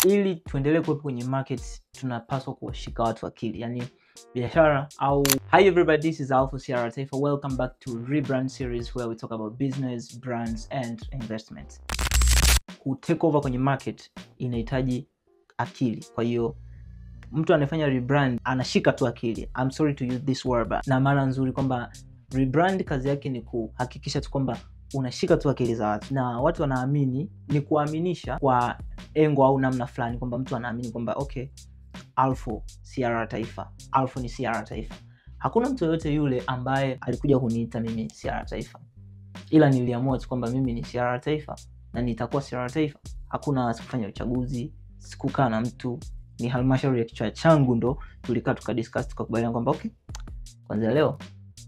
ili tuendelee kuwepo kwenye market tunapaswa kuwashika watu akili, yani biashara au. Hi everybody, this is Alpha Sierra Taifa. Welcome back to Rebrand series where we talk about business, brands and investments. Ku take over kwenye market inahitaji akili. Kwa hiyo mtu anafanya rebrand anashika tu akili. I'm sorry to use this word, but na maana nzuri kwamba rebrand kazi yake ni kuhakikisha tu kwamba unashika tu akili za watu na watu wanaamini, ni kuaminisha kwa engo au namna fulani kwamba mtu anaamini kwamba okay, Alpha Sierra Taifa, Alpha ni Sierra Taifa. Hakuna mtu yote yule ambaye alikuja kuniita mimi Sierra Taifa, ila niliamua tu kwamba mimi ni Sierra Taifa na nitakuwa Sierra Taifa. Hakuna sikufanya uchaguzi, sikukaa na mtu, ni halmashauri ya kichwa changu ndo tulikaa tukadiscuss tukakubaliana kwamba okay, kwanza leo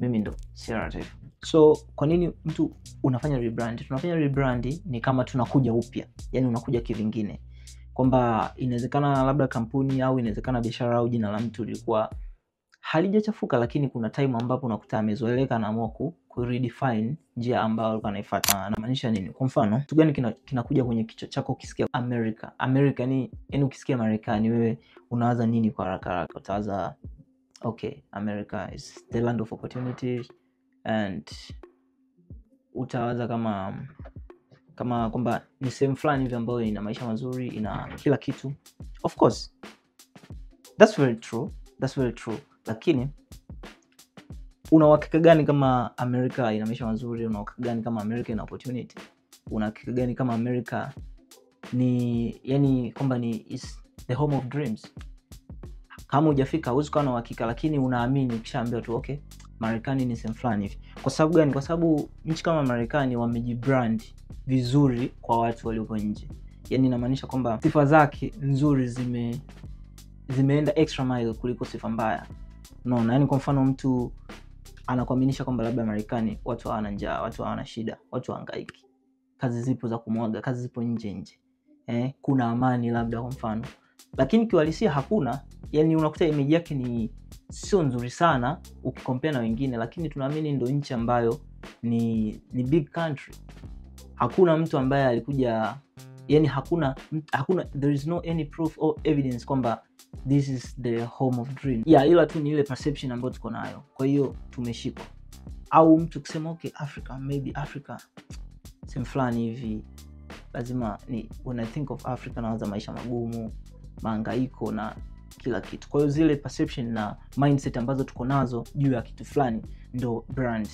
mimi ndo Sierra Taifa. So kwa nini mtu unafanya rebrand? Tunafanya rebrand ni kama tunakuja upya, yani unakuja kivingine, kwamba inawezekana labda kampuni au inawezekana biashara au jina la mtu lilikuwa halijachafuka, lakini kuna time ambapo unakuta amezoeleka na amua ku redefine njia ambayo alikuwa anaifuata. Na maanisha nini? Kwa mfano, kitu gani kinakuja kwenye kichwa chako ukisikia America ni yani ukisikia Marekani wewe unawaza nini kwa haraka? Utawaza okay, America is the land of opportunities, and utawaza kama kwamba ni sehemu fulani hivi ambayo ina maisha mazuri, ina kila kitu. Of course that's very true, lakini una uhakika gani kama America ina maisha mazuri? Una uhakika gani kama America ina opportunity? Una uhakika gani kama America ni yani kwamba ni is the home of dreams? Kama hujafika huwezi kuwa na uhakika, lakini unaamini ukishaambiwa tu okay, Marekani ni sehemu fulani hivi. Kwa sababu gani? Kwa sababu nchi kama Marekani wamejibrand vizuri kwa watu walio nje. Yani inamaanisha kwamba sifa zake nzuri zimeenda extra mile kuliko sifa mbaya. Unaona, yani kwa mfano mtu anakuaminisha kwamba labda Marekani watu hawana njaa, watu hawana shida, watu hangaiki, kazi zipo za kumwaga, kazi zipo nje. Kuna amani labda kwa mfano. Lakini kiuhalisia hakuna. Yani unakuta image yake ni sio nzuri sana ukikompare na wengine, lakini tunaamini ndio nchi ambayo ni big country. Hakuna mtu ambaye alikuja, yani hakuna there is no any proof or evidence kwamba this is the home of dream. Ila tu ni ile perception ambayo tuko nayo. Kwa hiyo tumeshikwa. Au mtu kusema okay, maybe Africa sehemu fulani hivi, lazima ni when I think of Africa naanza maisha magumu, mahangaiko na kila kitu. Kwa hiyo zile perception na mindset ambazo tuko nazo juu ya kitu fulani ndo brand.